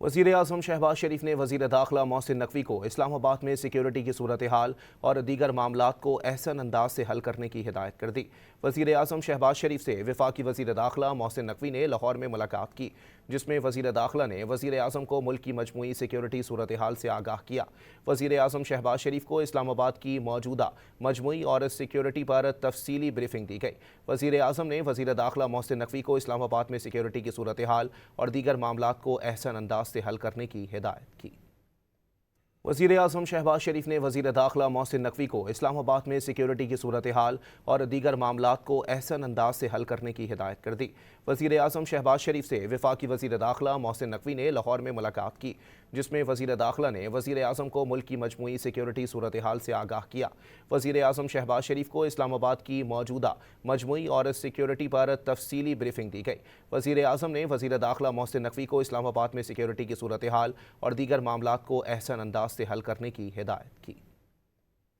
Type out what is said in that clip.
वज़ीर-ए-आज़म शहबाज शरीफ ने वज़ीर दाखिला मोहसिन नकवी को इस्लामाबाद में सिक्योरिटी की सूरत हाल और दीगर मामलात को अहसन अंदाज से हल करने की हिदायत कर दी। वज़ीर-ए-आज़म शहबाज शरीफ से वफाकी वज़ीर दाखिला मोहसिन नकवी ने लाहौर में मुलाकात की, जिसमें वज़ीर दाखिला ने वज़ीर-ए-आज़म को मुल्क की मजमूई सिक्योरिटी सूरत हाल से आगाह किया। वज़ीर-ए-आज़म शहबाज शरीफ को इस्लामाबाद की मौजूदा मजमूई और सिक्योरिटी पर तफसीली ब्रीफिंग दी गई। वज़ीर-ए-आज़म ने वज़ीर दाखिला मोहसिन नकवी को इस्लामाबाद में सिक्योरिटी की सूरत हाल और दीगर मामलात को अहसन अंदाज से हल करने की हिदायत की। वज़ीर-ए-आज़म शहबाज शरीफ ने वज़ीर दाखिला मोहसिन नकवी को इस्लामाबाद में सिक्योरिटी की सूरत हाल और दीगर मामलात को अहसन अंदाज से हल करने की हिदायत कर दी। वज़ीर-ए-आज़म शहबाज शरीफ से वफाकी वज़ीर दाखिला मोहसिन नकवी ने लाहौर में मुलाकात की, जिसमें वज़ीर दाखिला ने वज़ीर-ए-आज़म को मुल्क की मजमूई सिक्योरिटी सूरत हाल से आगाह किया। वज़ीर-ए-आज़म शहबाज शरीफ को इस्लामाबाद की मौजूदा मजमूई और सिक्योरिटी पर तफसीली ब्रीफिंग दी गई। वज़ीर-ए-आज़म ने वज़ीर दाखिला मोहसिन नकवी को इस्लामाबाद में सिक्योरिटी की सूरत हाल और दीगर मामलात को अहसन अंदाज से हल करने की हिदायत की।